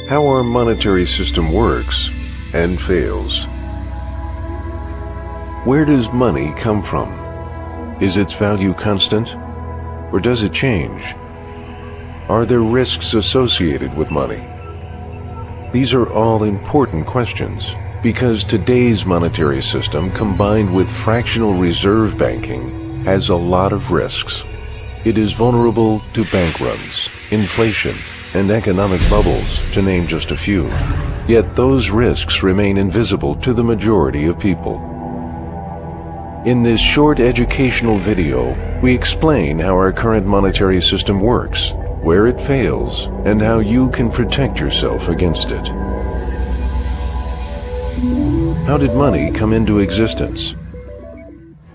How our monetary system works and fails. Where does money come from? Is its value constant, or does it change? Are there risks associated with money? These are all important questions because today's monetary system, combined with fractional reserve banking, has a lot of risks. It is vulnerable to bank runs, inflation, and economic bubbles, to name just a few. Yet those risks remain invisible to the majority of people. In this short educational video, we explain how our current monetary system works, where it fails, and how you can protect yourself against it. How did money come into existence?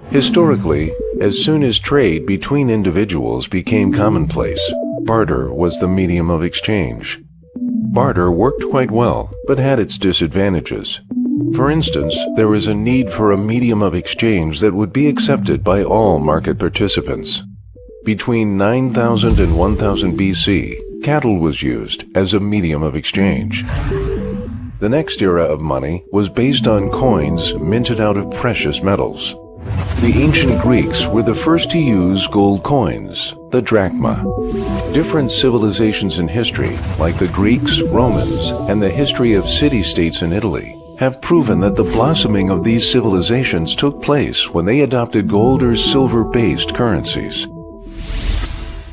Historically, as soon as trade between individuals became commonplace, barter was the medium of exchange. Barter worked quite well, but had its disadvantages. For instance, there was a need for a medium of exchange that would be accepted by all market participants. Between 9000 and 1000 BC, cattle was used as a medium of exchange. The next era of money was based on coins minted out of precious metals. The ancient Greeks were the first to use gold coins, the drachma. Different civilizations in history, like the Greeks, Romans, and the history of city-states in Italy, have proven that the blossoming of these civilizations took place when they adopted gold or silver-based currencies.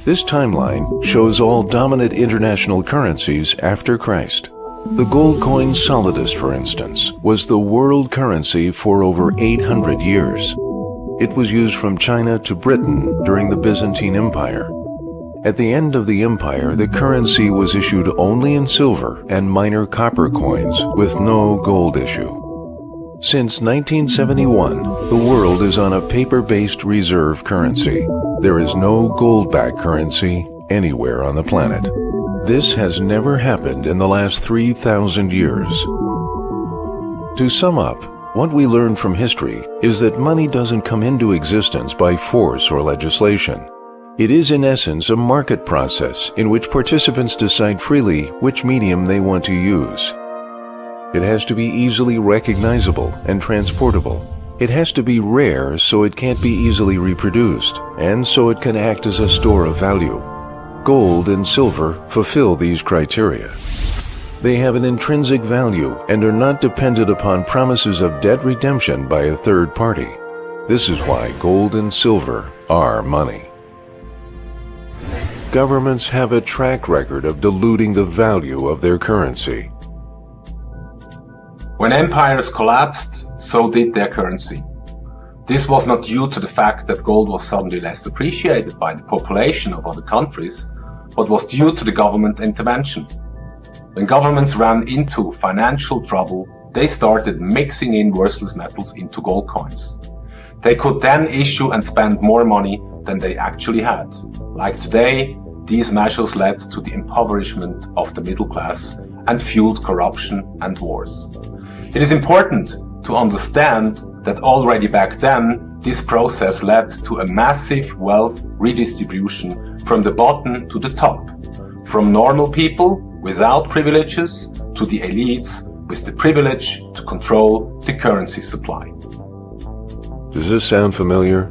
This timeline shows all dominant international currencies after Christ. The gold coin solidus, for instance, was the world currency for over 800 years. It was used from China to Britain during the Byzantine Empire. At the end of the empire, the currency was issued only in silver and minor copper coins with no gold issue. Since 1971, the world is on a paper-based reserve currency. There is no gold-backed currency anywhere on the planet. This has never happened in the last 3,000 years. To sum up, what we learn from history is that money doesn't come into existence by force or legislation. It is in essence a market process in which participants decide freely which medium they want to use. It has to be easily recognizable and transportable. It has to be rare so it can't be easily reproduced, and so it can act as a store of value. Gold and silver fulfill these criteria. They have an intrinsic value and are not dependent upon promises of debt redemption by a third party. This is why gold and silver are money. Governments have a track record of diluting the value of their currency. When empires collapsed, so did their currency. This was not due to the fact that gold was suddenly less appreciated by the population of other countries, but was due to the government intervention. When governments ran into financial trouble, they started mixing in worthless metals into gold coins. They could then issue and spend more money than they actually had. Like today, these measures led to the impoverishment of the middle class and fueled corruption and wars. It is important to understand that already back then, this process led to a massive wealth redistribution from the bottom to the top, from normal people without privileges to the elites with the privilege to control the currency supply. Does this sound familiar?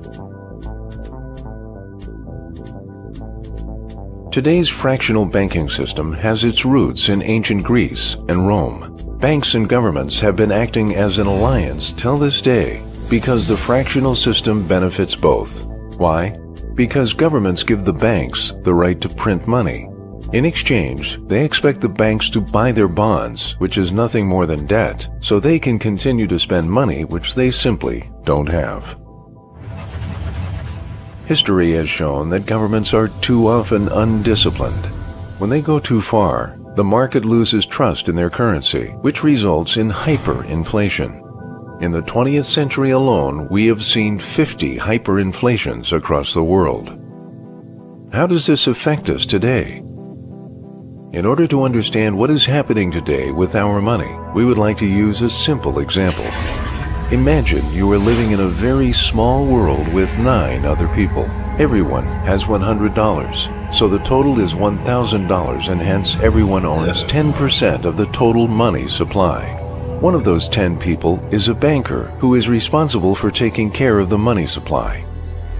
Today's fractional banking system has its roots in ancient Greece and Rome. Banks and governments have been acting as an alliance till this day because the fractional system benefits both. Why? Because governments give the banks the right to print money. In exchange, they expect the banks to buy their bonds, which is nothing more than debt, so they can continue to spend money which they simply don't have. History has shown that governments are too often undisciplined. When they go too far, the market loses trust in their currency, which results in hyperinflation. In the 20th century alone, we have seen 50 hyperinflations across the world. How does this affect us today? In order to understand what is happening today with our money, we would like to use a simple example. Imagine you are living in a very small world with 9 other people. Everyone has $100, so the total is $1,000 and hence everyone owns 10% of the total money supply. One of those 10 people is a banker who is responsible for taking care of the money supply.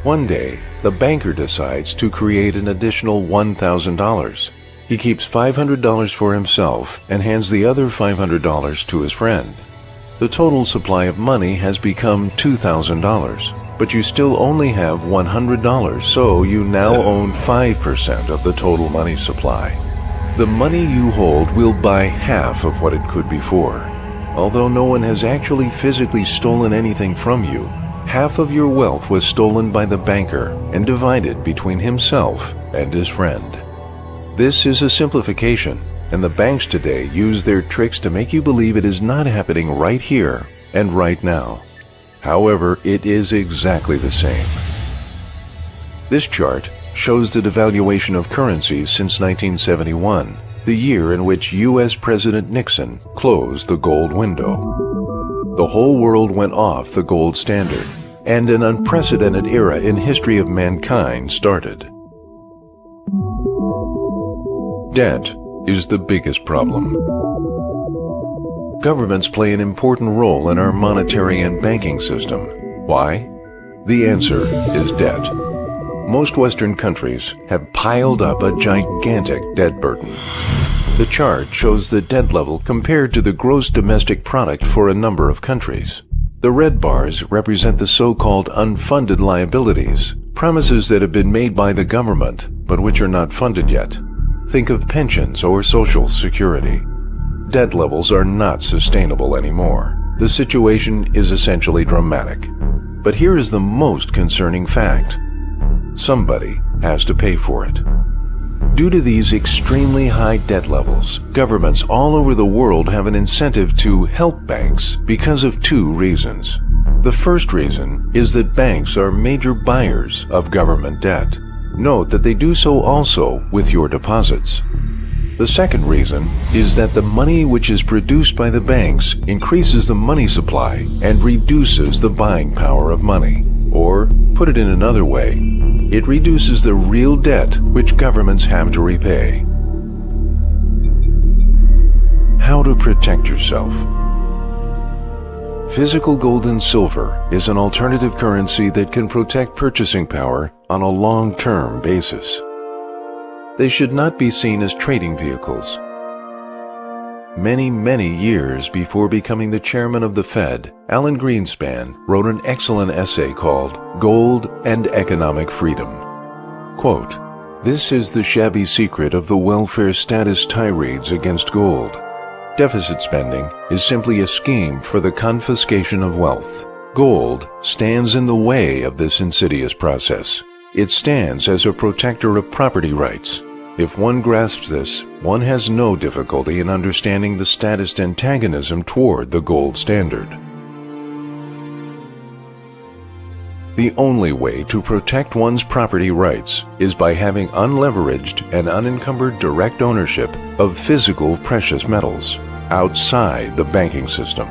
One day, the banker decides to create an additional $1,000. He keeps $500 for himself and hands the other $500 to his friend. The total supply of money has become $2,000, but you still only have $100, so you now own 5% of the total money supply. The money you hold will buy half of what it could before. Although no one has actually physically stolen anything from you, half of your wealth was stolen by the banker and divided between himself and his friend. This is a simplification, and the banks today use their tricks to make you believe it is not happening right here and right now. However, it is exactly the same. This chart shows the devaluation of currencies since 1971, the year in which U.S. President Nixon closed the gold window. The whole world went off the gold standard, and an unprecedented era in history of mankind started. Debt is the biggest problem. Governments play an important role in our monetary and banking system. Why? The answer is debt. Most Western countries have piled up a gigantic debt burden. The chart shows the debt level compared to the gross domestic product for a number of countries. The red bars represent the so-called unfunded liabilities, promises that have been made by the government, but which are not funded yet. Think of pensions or Social Security. Debt levels are not sustainable anymore. The situation is essentially dramatic. But here is the most concerning fact. Somebody has to pay for it. Due to these extremely high debt levels, governments all over the world have an incentive to help banks because of two reasons. The first reason is that banks are major buyers of government debt. Note that they do so also with your deposits. The second reason is that the money which is produced by the banks increases the money supply and reduces the buying power of money. Or, put it in another way, it reduces the real debt which governments have to repay. How to protect yourself. Physical gold and silver is an alternative currency that can protect purchasing power on a long-term basis. They should not be seen as trading vehicles. Many years before becoming the chairman of the Fed, Alan Greenspan wrote an excellent essay called Gold and Economic Freedom. Quote, "This is the shabby secret of the welfare status tirades against gold. Deficit spending is simply a scheme for the confiscation of wealth. Gold stands in the way of this insidious process. It stands as a protector of property rights. If one grasps this, one has no difficulty in understanding the statist antagonism toward the gold standard. The only way to protect one's property rights is by having unleveraged and unencumbered direct ownership of physical precious metals outside the banking system.